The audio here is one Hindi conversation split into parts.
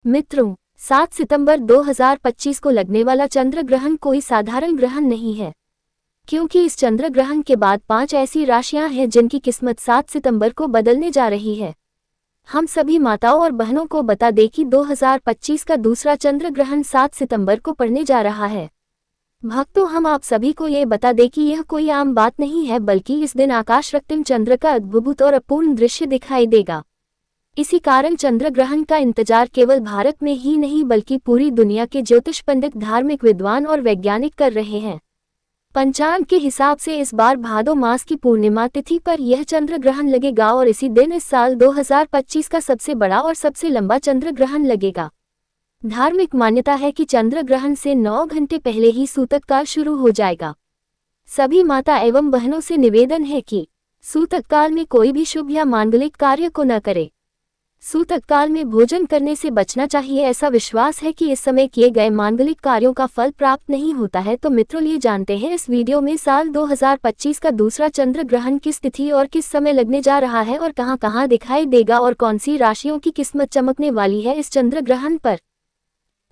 मित्रों, 7 सितंबर 2025 को लगने वाला चंद्र ग्रहण कोई साधारण ग्रहण नहीं है, क्योंकि इस चंद्र ग्रहण के बाद 5 ऐसी राशियां हैं जिनकी किस्मत 7 सितंबर को बदलने जा रही है। हम सभी माताओं और बहनों को बता दें कि 2025 का दूसरा चंद्र ग्रहण 7 सितंबर को पड़ने जा रहा है। भक्तों, हम आप सभी को ये बता दें कि यह कोई आम बात नहीं है, बल्कि इस दिन आकाश रक्तिम चंद्र का अद्भुत और अपूर्ण दृश्य दिखाई देगा। इसी कारण चंद्र ग्रहण का इंतजार केवल भारत में ही नहीं बल्कि पूरी दुनिया के ज्योतिष पंडित, धार्मिक विद्वान और वैज्ञानिक कर रहे हैं। पंचांग के हिसाब से इस बार भादो मास की पूर्णिमा तिथि पर यह चंद्र ग्रहण लगेगा और इसी दिन इस साल 2025 का सबसे बड़ा और सबसे लंबा चंद्र ग्रहण लगेगा। धार्मिक मान्यता है कि चंद्र ग्रहण से 9 घंटे पहले ही सूतक काल शुरू हो जाएगा। सभी माता एवं बहनों से निवेदन है कि सूतक काल में कोई भी शुभ या मांगलिक कार्य को न करे। सूतक काल में भोजन करने से बचना चाहिए। ऐसा विश्वास है कि इस समय किए गए मांगलिक कार्यों का फल प्राप्त नहीं होता है। तो मित्रों, लिए जानते हैं इस वीडियो में साल 2025 का दूसरा चंद्र ग्रहण किस तिथि और किस समय लगने जा रहा है और कहां कहां दिखाई देगा और कौन सी राशियों की किस्मत चमकने वाली है इस चंद्र ग्रहण पर।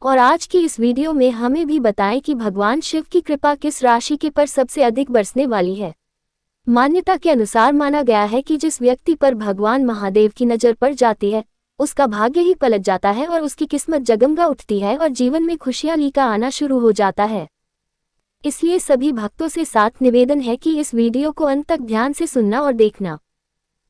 और आज की इस वीडियो में हमें भी बताएं कि भगवान शिव की कृपा किस राशि के पर सबसे अधिक बरसने वाली है। मान्यता के अनुसार माना गया है कि जिस व्यक्ति पर भगवान महादेव की नजर पड़ जाती है, उसका भाग्य ही पलट जाता है और उसकी किस्मत जगमगा उठती है और जीवन में खुशियां का आना शुरू हो जाता है। इसलिए सभी भक्तों से साथ निवेदन है कि इस वीडियो को अंत तक ध्यान से सुनना और देखना,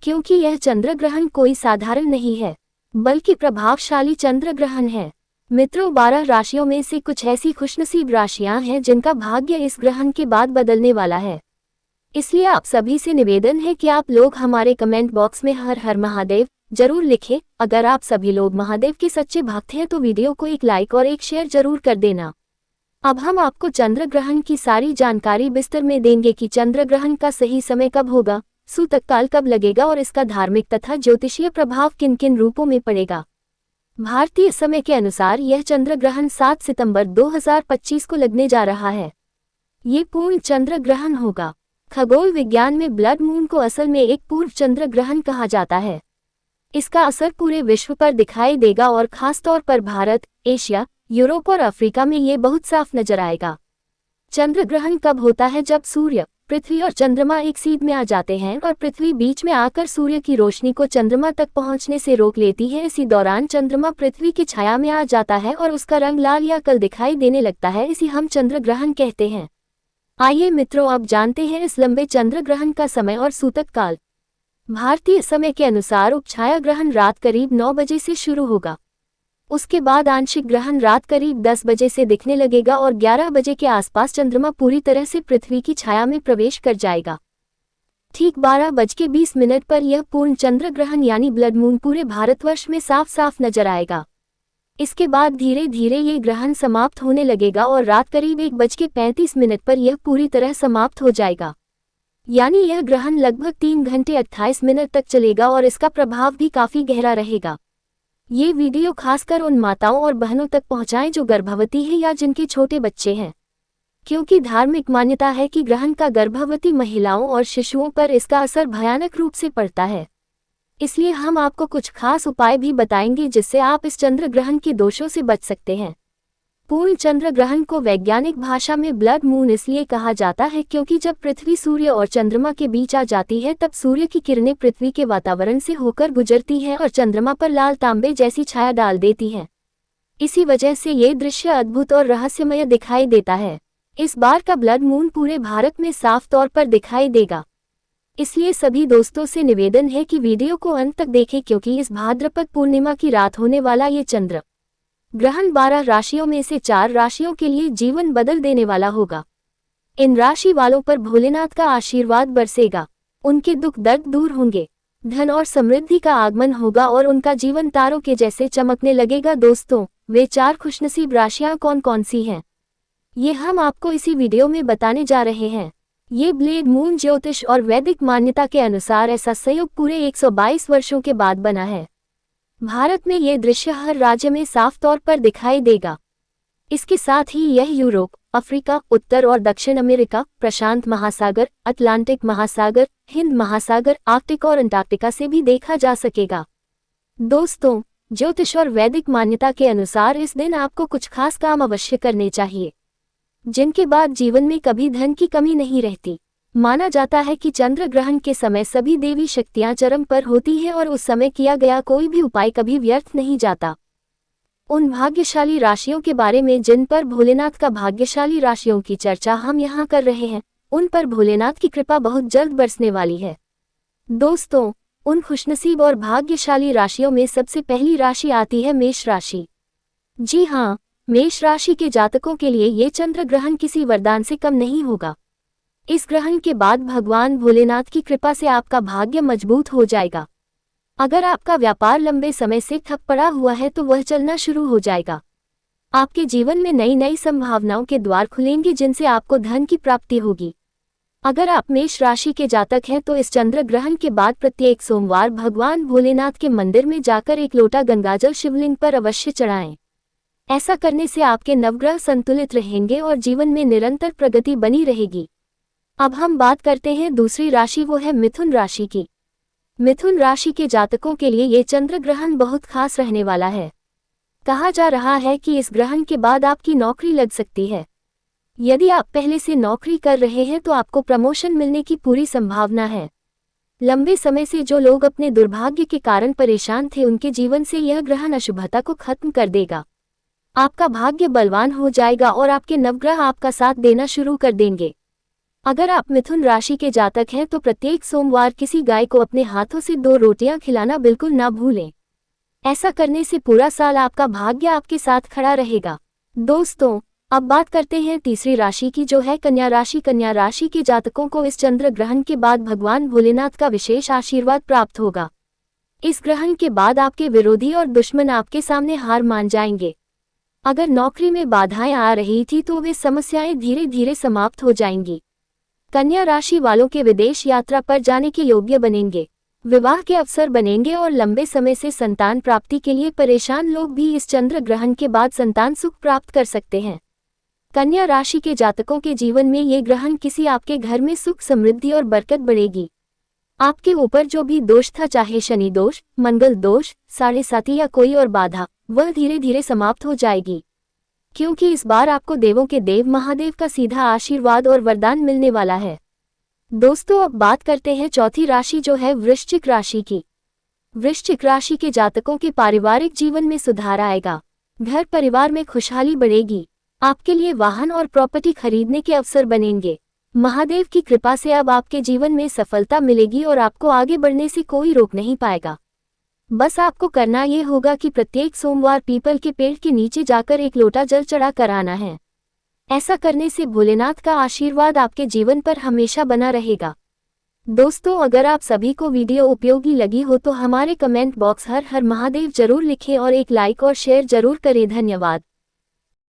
क्योंकि यह चंद्र ग्रहण कोई साधारण नहीं है बल्कि प्रभावशाली चंद्र ग्रहण है। मित्रों, 12 राशियों में से कुछ ऐसी खुशनसीब राशियां हैं जिनका भाग्य इस ग्रहण के बाद बदलने वाला है। इसलिए आप सभी से निवेदन है कि आप लोग हमारे कमेंट बॉक्स में हर हर महादेव जरूर लिखें। अगर आप सभी लोग महादेव के सच्चे भक्त हैं तो वीडियो को एक लाइक और एक शेयर जरूर कर देना। अब हम आपको चंद्र ग्रहण की सारी जानकारी विस्तार में देंगे कि चंद्र ग्रहण का सही समय कब होगा, सूतक काल कब लगेगा और इसका धार्मिक तथा ज्योतिषीय प्रभाव किन किन रूपों में पड़ेगा। भारतीय समय के अनुसार यह चंद्र ग्रहण 7 सितंबर 2025 को लगने जा रहा है। ये पूर्ण चंद्र ग्रहण होगा। खगोल विज्ञान में ब्लड मून को असल में एक पूर्व चंद्र ग्रहण कहा जाता है। इसका असर पूरे विश्व पर दिखाई देगा और खासतौर पर भारत, एशिया, यूरोप और अफ्रीका में ये बहुत साफ नजर आएगा। चंद्र ग्रहण कब होता है? जब सूर्य, पृथ्वी और चंद्रमा एक सीध में आ जाते हैं और पृथ्वी बीच में आकर सूर्य की रोशनी को चंद्रमा तक पहुंचने से रोक लेती है। इसी दौरान चंद्रमा पृथ्वी की छाया में आ जाता है और उसका रंग लाल या कल दिखाई देने लगता है। इसी हम चंद्र ग्रहण कहते हैं। आइए मित्रों, अब जानते हैं इस लंबे चंद्र ग्रहण का समय और सूतक काल। भारतीय समय के अनुसार उपछाया ग्रहण रात करीब 9 बजे से शुरू होगा। उसके बाद आंशिक ग्रहण रात करीब 10 बजे से दिखने लगेगा और 11 बजे के आसपास चंद्रमा पूरी तरह से पृथ्वी की छाया में प्रवेश कर जाएगा। ठीक 12:20 पर यह पूर्ण चंद्र ग्रहण यानी ब्लड मून पूरे भारतवर्ष में साफ साफ नजर आएगा। इसके बाद धीरे धीरे ये ग्रहण समाप्त होने लगेगा और रात करीब 1:35 पर यह पूरी तरह समाप्त हो जाएगा। यानी यह ग्रहण लगभग 3 घंटे 28 मिनट तक चलेगा और इसका प्रभाव भी काफी गहरा रहेगा। ये वीडियो खासकर उन माताओं और बहनों तक पहुंचाएं जो गर्भवती हैं या जिनके छोटे बच्चे हैं, क्योंकि धार्मिक मान्यता है कि ग्रहण का गर्भवती महिलाओं और शिशुओं पर इसका असर भयानक रूप से पड़ता है। इसलिए हम आपको कुछ खास उपाय भी बताएंगे जिससे आप इस चंद्र ग्रहण के दोषों से बच सकते हैं। पूर्ण चंद्र ग्रहण को वैज्ञानिक भाषा में ब्लड मून इसलिए कहा जाता है क्योंकि जब पृथ्वी सूर्य और चंद्रमा के बीच आ जाती है तब सूर्य की किरणें पृथ्वी के वातावरण से होकर गुजरती हैं और चंद्रमा पर लाल तांबे जैसी छाया डाल देती हैं। इसी वजह से ये दृश्य अद्भुत और रहस्यमय दिखाई देता है। इस बार का ब्लड मून पूरे भारत में साफ तौर पर दिखाई देगा। इसलिए सभी दोस्तों से निवेदन है कि वीडियो को अंत तक देखें, क्योंकि इस भाद्रपद पूर्णिमा की रात होने वाला ये चंद्र ग्रहण 12 राशियों में से 4 राशियों के लिए जीवन बदल देने वाला होगा। इन राशि वालों पर भोलेनाथ का आशीर्वाद बरसेगा। उनके दुख दर्द दूर होंगे, धन और समृद्धि का आगमन होगा और उनका जीवन तारों के जैसे चमकने लगेगा। दोस्तों, वे 4 खुशनसीब राशियां कौन कौन सी हैं, ये हम आपको इसी वीडियो में बताने जा रहे हैं। ये ब्लड मून ज्योतिष और वैदिक मान्यता के अनुसार ऐसा संयोग पूरे 122 वर्षों के बाद बना है। भारत में ये दृश्य हर राज्य में साफ तौर पर दिखाई देगा। इसके साथ ही यह यूरोप, अफ्रीका, उत्तर और दक्षिण अमेरिका, प्रशांत महासागर, अटलांटिक महासागर, हिंद महासागर, आर्कटिक और अंटार्कटिका से भी देखा जा सकेगा। दोस्तों, ज्योतिष और वैदिक मान्यता के अनुसार इस दिन आपको कुछ खास काम अवश्य करने चाहिए, जिनके बाद जीवन में कभी धन की कमी नहीं रहती। माना जाता है कि चंद्र ग्रहण के समय सभी देवी शक्तियां चरम पर होती हैं और उस समय किया गया कोई भी उपाय कभी व्यर्थ नहीं जाता। उन भाग्यशाली राशियों के बारे में जिन पर भोलेनाथ का भाग्यशाली राशियों की चर्चा हम यहाँ कर रहे हैं, उन पर भोलेनाथ की कृपा बहुत जल्द बरसने वाली है। दोस्तों, उन खुशनसीब और भाग्यशाली राशियों में सबसे पहली राशि आती है मेष राशि। जी हाँ, मेष राशि के जातकों के लिए ये चंद्र ग्रहण किसी वरदान से कम नहीं होगा। इस ग्रहण के बाद भगवान भोलेनाथ की कृपा से आपका भाग्य मजबूत हो जाएगा। अगर आपका व्यापार लंबे समय से ठप पड़ा हुआ है तो वह चलना शुरू हो जाएगा। आपके जीवन में नई नई संभावनाओं के द्वार खुलेंगे जिनसे आपको धन की प्राप्ति होगी। अगर आप मेष राशि के जातक हैं तो इस चंद्र ग्रहण के बाद प्रत्येक सोमवार भगवान भोलेनाथ के मंदिर में जाकर एक लोटा गंगाजल शिवलिंग पर अवश्य चढ़ाएं। ऐसा करने से आपके नवग्रह संतुलित रहेंगे और जीवन में निरंतर प्रगति बनी रहेगी। अब हम बात करते हैं दूसरी राशि, वो है मिथुन राशि की। मिथुन राशि के जातकों के लिए ये चंद्र ग्रहण बहुत खास रहने वाला है। कहा जा रहा है कि इस ग्रहण के बाद आपकी नौकरी लग सकती है। यदि आप पहले से नौकरी कर रहे हैं तो आपको प्रमोशन मिलने की पूरी संभावना है। लंबे समय से जो लोग अपने दुर्भाग्य के कारण परेशान थे उनके जीवन से यह ग्रहण अशुभता को खत्म कर देगा। आपका भाग्य बलवान हो जाएगा और आपके नवग्रह आपका साथ देना शुरू कर देंगे। अगर आप मिथुन राशि के जातक हैं तो प्रत्येक सोमवार किसी गाय को अपने हाथों से 2 रोटियां खिलाना बिल्कुल ना भूलें। ऐसा करने से पूरा साल आपका भाग्य आपके साथ खड़ा रहेगा। दोस्तों, अब बात करते हैं तीसरी राशि की, जो है कन्या राशि। कन्या राशि के जातकों को इस चंद्र ग्रहण के बाद भगवान भोलेनाथ का विशेष आशीर्वाद प्राप्त होगा। इस ग्रहण के बाद आपके विरोधी और दुश्मन आपके सामने हार मान जाएंगे। अगर नौकरी में बाधाएं आ रही थी तो वे समस्याएं धीरे धीरे समाप्त हो जाएंगी। कन्या राशि वालों के विदेश यात्रा पर जाने के योग्य बनेंगे, विवाह के अवसर बनेंगे और लंबे समय से संतान प्राप्ति के लिए परेशान लोग भी इस चंद्र ग्रहण के बाद संतान सुख प्राप्त कर सकते हैं। कन्या राशि के जातकों के जीवन में ये ग्रहण किसी आपके घर में सुख समृद्धि और बरकत बढ़ेगी। आपके ऊपर जो भी दोष था, चाहे शनि दोष, मंगल दोष, साढ़े साती या कोई और बाधा, वह धीरे धीरे समाप्त हो जाएगी, क्योंकि इस बार आपको देवों के देव महादेव का सीधा आशीर्वाद और वरदान मिलने वाला है। दोस्तों, अब बात करते हैं चौथी राशि, जो है वृश्चिक राशि की। वृश्चिक राशि के जातकों के पारिवारिक जीवन में सुधार आएगा, घर परिवार में खुशहाली बढ़ेगी, आपके लिए वाहन और प्रॉपर्टी खरीदने के अवसर बनेंगे। महादेव की कृपा से अब आपके जीवन में सफलता मिलेगी और आपको आगे बढ़ने से कोई रोक नहीं पाएगा। बस आपको करना ये होगा कि प्रत्येक सोमवार पीपल के पेड़ के नीचे जाकर एक लोटा जल चढ़ा कर आना है। ऐसा करने से भोलेनाथ का आशीर्वाद आपके जीवन पर हमेशा बना रहेगा। दोस्तों, अगर आप सभी को वीडियो उपयोगी लगी हो तो हमारे कमेंट बॉक्स हर हर महादेव जरूर लिखें और एक लाइक और शेयर जरूर करें। धन्यवाद।